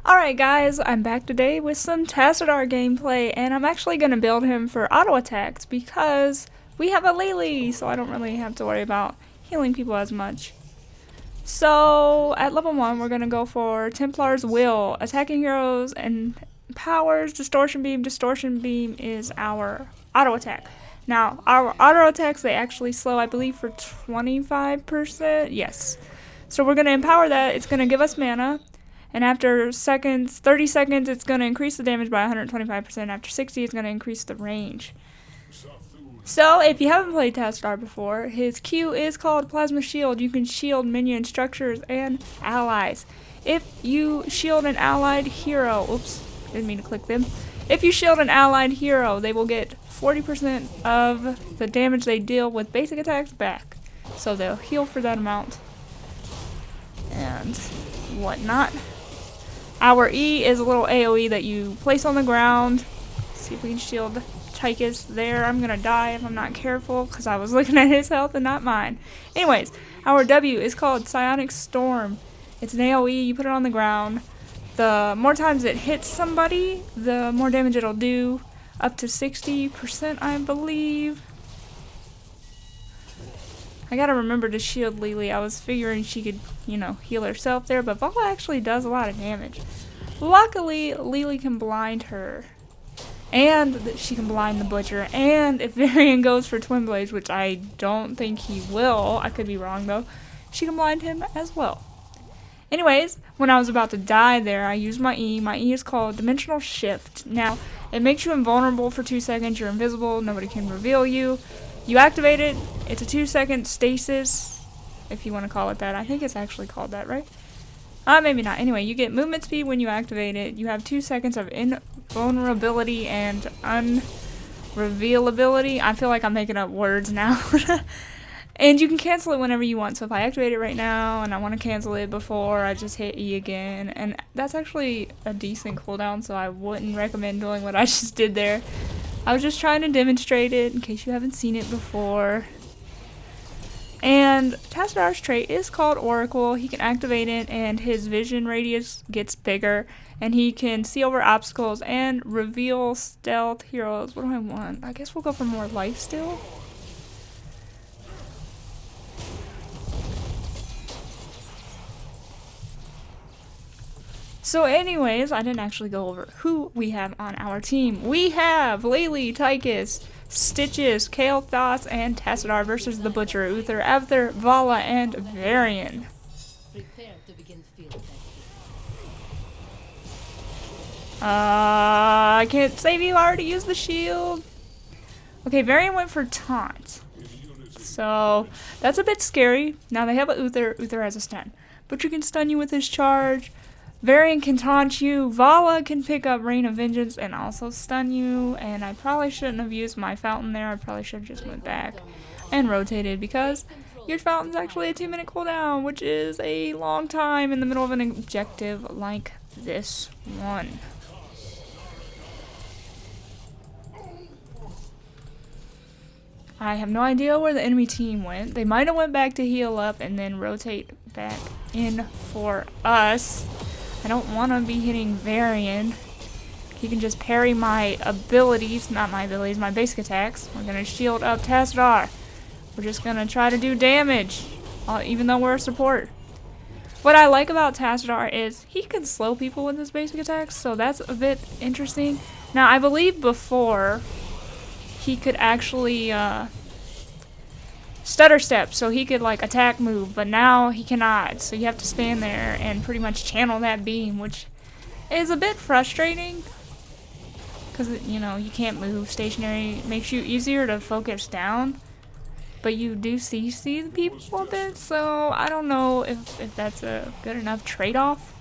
Alright guys, I'm back today with some Tassadar gameplay, and I'm actually going to build him for auto attacks because we have a Lily, so I don't really have to worry about healing people as much. So, at level 1, we're going to go for Templar's Will. Attacking heroes and powers, Distortion Beam. Distortion Beam is our auto attack. Now, our auto attacks, they actually slow, I believe, for 25%. Yes. So we're going to empower that. It's going to give us mana. And after 30 seconds, it's going to increase the damage by 125%. After 60, it's going to increase the range. So, if you haven't played Tassadar before, his Q is called Plasma Shield. You can shield minion structures and allies. If you shield an allied hero, oops, didn't mean to click them. If you shield an allied hero, they will get 40% of the damage they deal with basic attacks back. So they'll heal for that amount. And whatnot. Our E is a little AoE that you place on the ground. See if we can shield Tychus there. I'm gonna die if I'm not careful because I was looking at his health and not mine. Anyways, our W is called Psionic Storm. It's an AoE, you put it on the ground. The more times it hits somebody, the more damage it'll do. Up to 60%, I believe. I gotta remember to shield Lily. I was figuring she could, heal herself there, but Vala actually does a lot of damage. Luckily, Lily can blind her. And she can blind the Butcher. And if Varian goes for Twin Blades, which I don't think he will, I could be wrong though, she can blind him as well. Anyways, when I was about to die there, I used my E. My E is called Dimensional Shift. Now, it makes you invulnerable for 2 seconds. You're invisible. Nobody can reveal you. You activate it. It's a 2-second stasis, if you want to call it that. I think it's actually called that, right? Maybe not. Anyway, you get movement speed when you activate it. You have 2 seconds of invulnerability and unrevealability. I feel like I'm making up words now. And you can cancel it whenever you want. So if I activate it right now and I want to cancel it before, I just hit E again. And that's actually a decent cooldown, so I wouldn't recommend doing what I just did there. I was just trying to demonstrate it in case you haven't seen it before. And Tassadar's trait is called Oracle. He can activate it and his vision radius gets bigger. And he can see over obstacles and reveal stealth heroes. What do I want? I guess we'll go for more lifesteal. So anyways, I didn't actually go over who we have on our team. We have Lily, Tychus, Stitches, Kael'thas, and Tassadar versus the Butcher, Uther, Avther, Vala, and Varian. Prepare to begin field testing. I can't save you, I already used the shield. Okay, Varian went for Taunt. So, that's a bit scary. Now they have a Uther. Uther has a stun. Butcher can stun you with his charge. Varian can taunt you. Vala can pick up Rain of Vengeance and also stun you. And I probably shouldn't have used my fountain there. I probably should have just went back and rotated because your fountain's actually a 2-minute cooldown, which is a long time in the middle of an objective like this one. I have no idea where the enemy team went. They might have went back to heal up and then rotate back in for us. I don't want to be hitting Varian. He can just parry my abilities, not my abilities, my basic attacks. We're going to shield up Tassadar. We're just going to try to do damage, even though we're a support. What I like about Tassadar is he can slow people with his basic attacks, so that's a bit interesting. Now, I believe before he could actually stutter step, so he could like attack move, but now he cannot, so you have to stand there and pretty much channel that beam, which is a bit frustrating because you can't move. Stationary makes you easier to focus down, but you do see the people a bit, so I don't know if that's a good enough trade-off,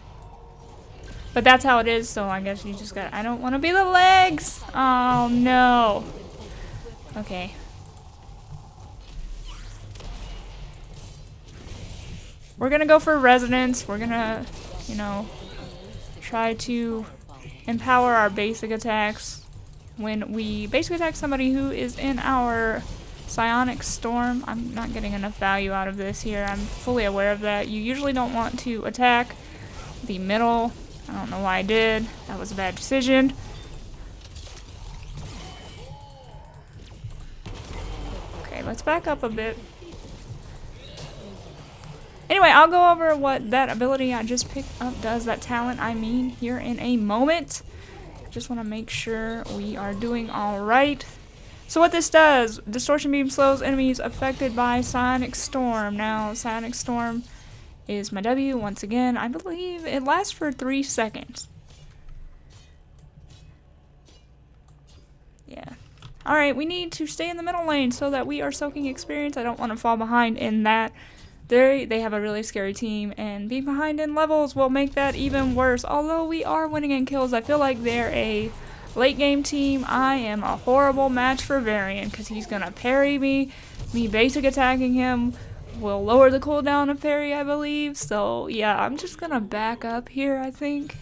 but that's how it is. So I guess you just got, I don't want to be the legs. Oh no. Okay. We're gonna go for resonance. We're gonna, try to empower our basic attacks when we basic attack somebody who is in our Psionic Storm. I'm not getting enough value out of this here. I'm fully aware of that. You usually don't want to attack the middle I don't know why I did. That was a bad decision. Okay, let's back up a bit. Anyway, I'll go over what that ability I just picked up does, that talent I mean, here in a moment. Just want to make sure we are doing alright. So what this does, Distortion Beam slows enemies affected by Sonic Storm. Now, Sonic Storm is my W once again. I believe it lasts for 3 seconds. Yeah. Alright, we need to stay in the middle lane so that we are soaking experience. I don't want to fall behind in that. They have a really scary team, and being behind in levels will make that even worse. Although we are winning in kills, I feel like they're a late game team. I am a horrible match for Varian because he's going to parry me. Me basic attacking him will lower the cooldown of parry, I believe. So yeah, I'm just going to back up here, I think.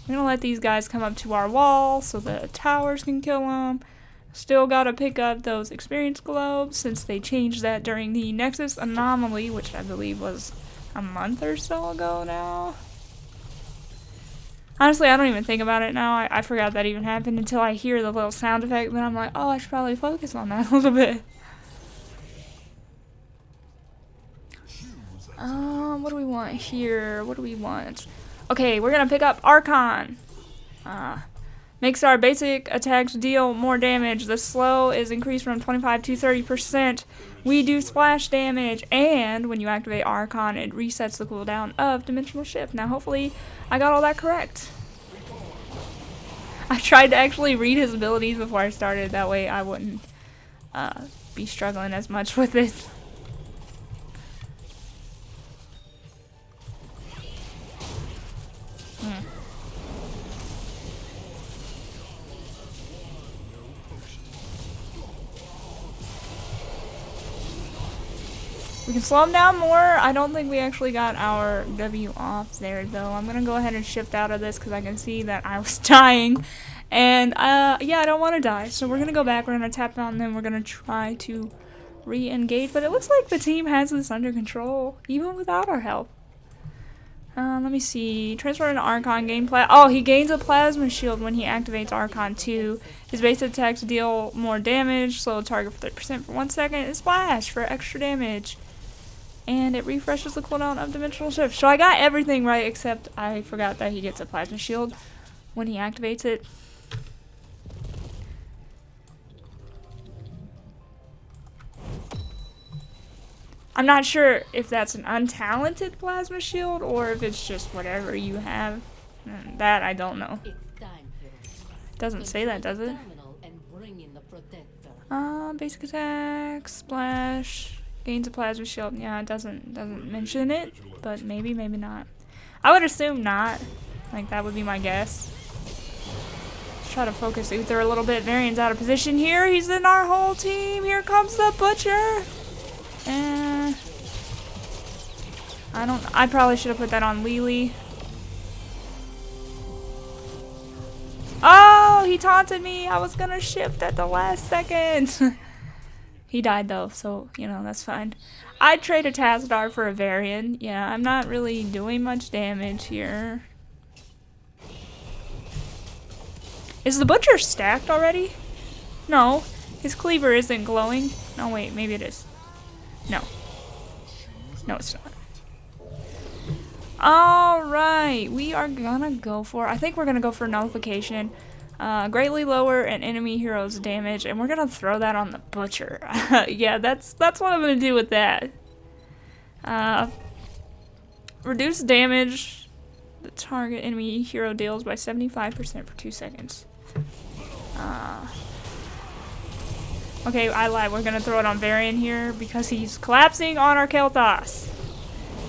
I'm going to let these guys come up to our wall so the towers can kill them. Still gotta pick up those experience globes since they changed that during the Nexus anomaly, which I believe was a month or so ago now. Honestly, I don't even think about it now. I forgot that even happened until I hear the little sound effect, and then I'm like, oh, I should probably focus on that a little bit. What do we want here? What do we want? Okay, we're gonna pick up Archon. Makes our basic attacks deal more damage. The slow is increased from 25 to 30%. We do splash damage, and when you activate Archon, it resets the cooldown of Dimensional Shift. Now, hopefully, I got all that correct. I tried to actually read his abilities before I started. That way, I wouldn't be struggling as much with it. We can slow him down more. I don't think we actually got our W off there, though. I'm going to go ahead and shift out of this because I can see that I was dying. And, yeah, I don't want to die. So we're going to go back. We're going to tap on, and then we're going to try to re-engage. But it looks like the team has this under control, even without our help. Let me see. Transfer into Archon, gain oh, he gains a plasma shield when he activates Archon 2. His base attacks deal more damage, slow target for 30% for 1 second, and splash for extra damage. And it refreshes the cooldown of Dimensional Shift. So I got everything right, except I forgot that he gets a plasma shield when he activates it. I'm not sure if that's an untalented plasma shield or if it's just whatever you have. That I don't know. It doesn't say that, does it? Basic attack, splash, gains a plasma shield. Yeah, it doesn't mention it, but maybe not. I would assume not. Like, that would be my guess. Let's try to focus Uther a little bit. Varian's out of position here. He's in our whole team. Here comes the Butcher. And I probably should have put that on Lily. Oh, he taunted me. I was gonna shift at the last second. He died though, so you know, that's fine. I'd trade a Tassadar for a Varian. Yeah, I'm not really doing much damage here. Is the Butcher stacked already? No, his cleaver isn't glowing. No, wait, maybe it is. No. No, it's not. Alright, we are gonna go for, I think we're gonna go for Nullification. Greatly lower an enemy hero's damage, and we're gonna throw that on the Butcher. Yeah, that's what I'm gonna do with that. Reduce damage the target enemy hero deals by 75% for 2 seconds. Okay, I lied. We're gonna throw it on Varian here because he's collapsing on our Kel'Thas.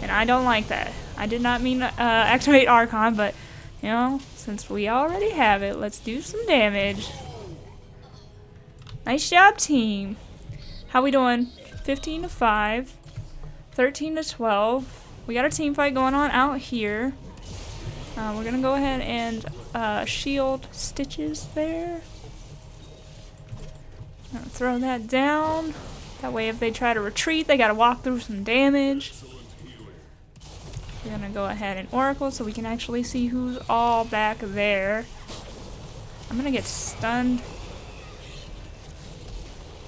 And I don't like that. I did not mean to activate Archon, but, you know, since we already have it, let's do some damage. Nice job, team. How we doing? 15 to 5. 13 to 12. We got a team fight going on out here. We're gonna go ahead and shield Stitches there. Throw that down. That way if they try to retreat, they gotta walk through some damage. We're gonna go ahead and Oracle so we can actually see who's all back there. I'm gonna get stunned.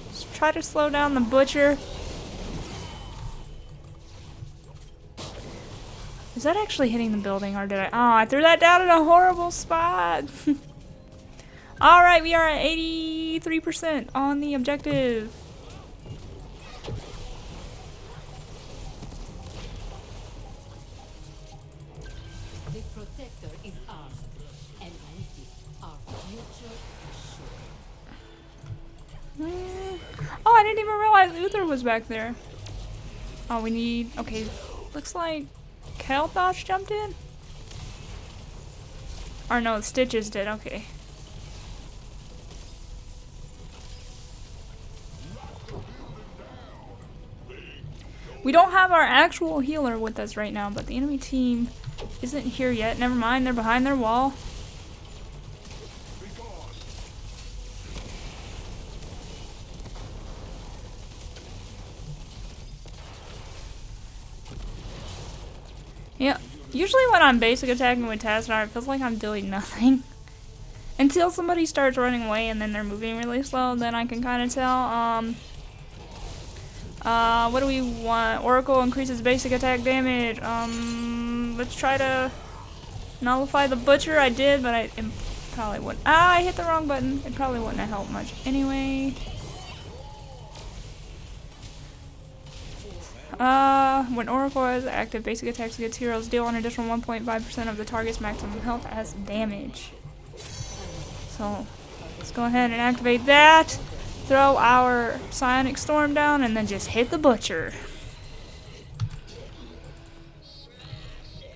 Let's try to slow down the butcher. Is that actually hitting the building or did I? Oh, I threw that down in a horrible spot. Alright, we are at 83% on the objective. The protector is armed, and with it, our future is assured. Oh, I didn't even realize Uther was back there. Oh, we need... Okay, looks like Kel'Thas jumped in? Or no, Stitches did, okay. We don't have our actual healer with us right now, but the enemy team isn't here yet. Never mind, they're behind their wall. Yeah, usually when I'm basic attacking with Tassadar, it feels like I'm doing nothing. Until somebody starts running away and then they're moving really slow, then I can kind of tell. What do we want? Oracle increases basic attack damage. Let's try to nullify the butcher. I did, but it probably wouldn't. Ah, I hit the wrong button. It probably wouldn't have helped much anyway. When Oracle is active, basic attacks against heroes deal an additional 1.5% of the target's maximum health as damage. So, let's go ahead and activate that. Throw our Psionic Storm down and then just hit the butcher.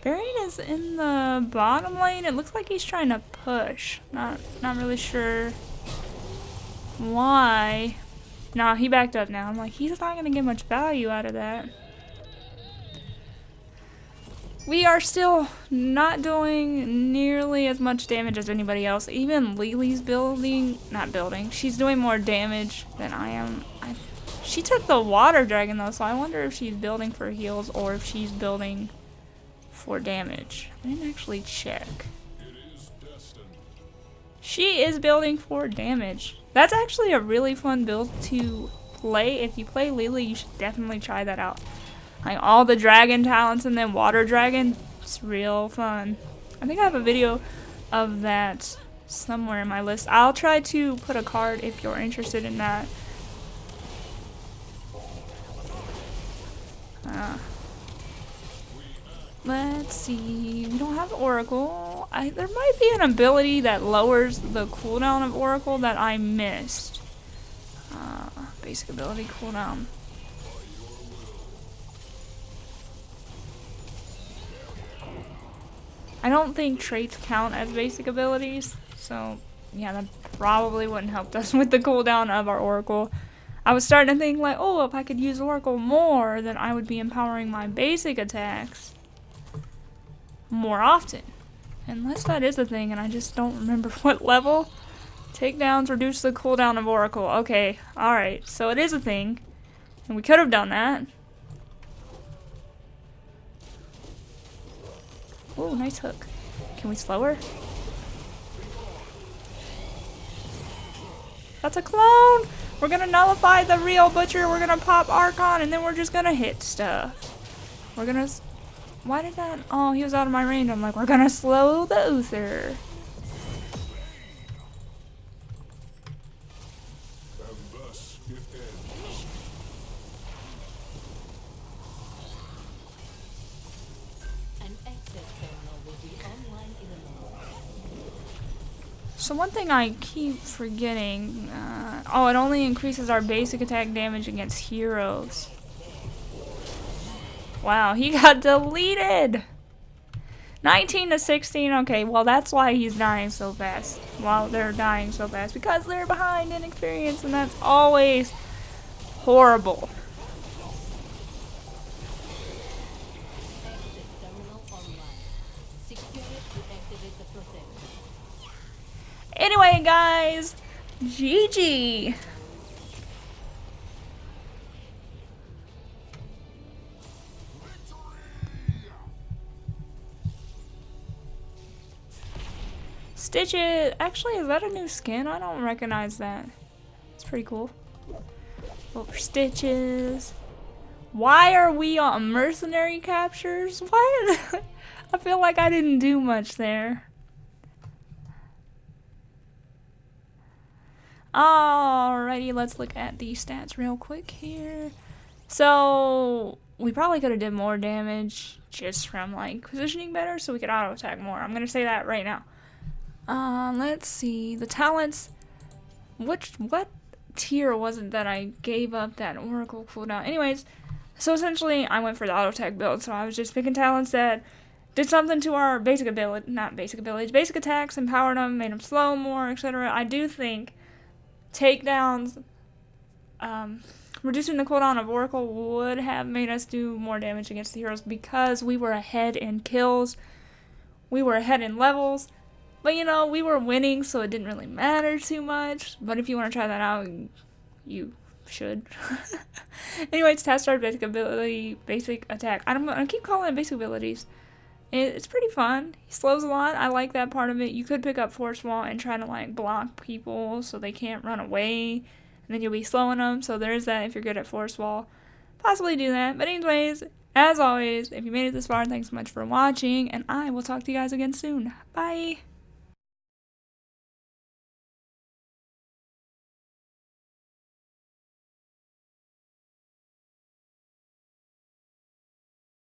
Varian is in the bottom lane. It looks like he's trying to push. Not really sure why. Nah, he backed up now. I'm like, he's not gonna get much value out of that. We are still not doing nearly as much damage as anybody else. Even Lily's she's doing more damage than I am. She took the water dragon though, so I wonder if she's building for heals or if she's building for damage. I didn't actually check. She is building for damage. That's actually a really fun build to play. If you play Lily, you should definitely try that out. Like all the dragon talents and then water dragon. It's real fun. I think I have a video of that somewhere in my list. I'll try to put a card if you're interested in that. Let's see. We don't have Oracle. There might be an ability that lowers the cooldown of Oracle that I missed. Basic ability cooldown. I don't think traits count as basic abilities, so yeah, that probably wouldn't help us with the cooldown of our Oracle. I was starting to think like, oh, if I could use Oracle more, then I would be empowering my basic attacks more often. Unless that is a thing and I just don't remember what level. Takedowns reduce the cooldown of Oracle. Okay, alright, so it is a thing. And we could have done that. Ooh, nice hook. Can we slow her? That's a clone! We're gonna nullify the real butcher, we're gonna pop Archon, and then we're just gonna hit stuff. We're gonna... Why did that... Oh, he was out of my range. I'm like, we're gonna slow the Uther. So one thing I keep forgetting, oh, it only increases our basic attack damage against heroes. Wow, he got deleted! 19 to 16, okay, well that's why he's dying so fast. Well, they're dying so fast, because they're behind in experience, and that's always horrible. Anyway, guys, GG. Stitches! Actually, is that a new skin? I don't recognize that. It's pretty cool. Vote for Stitches. Why are we on mercenary captures? Why? I feel like I didn't do much there. Alrighty, let's look at the stats real quick here. So, we probably could have did more damage just from like positioning better so we could auto attack more. I'm gonna say that right now. Let's see. The talents. What tier was it that I gave up that Oracle cooldown? Anyways, so essentially I went for the auto attack build, so I was just picking talents that did something to our basic ability, not basic abilities, basic attacks, empowered them, made them slow more, etc. I do think takedowns, reducing the cooldown of Oracle would have made us do more damage against the heroes because we were ahead in kills, we were ahead in levels, but you know, we were winning, so it didn't really matter too much. But if you want to try that out, you should. Anyways, Tassadar basic ability, basic attack. I keep calling it basic abilities. It's pretty fun. He slows a lot. I like that part of it. You could pick up Force Wall and try to like block people so they can't run away, and then you'll be slowing them. So there is that if you're good at Force Wall. Possibly do that. But anyways, as always, if you made it this far, thanks so much for watching, and I will talk to you guys again soon. Bye!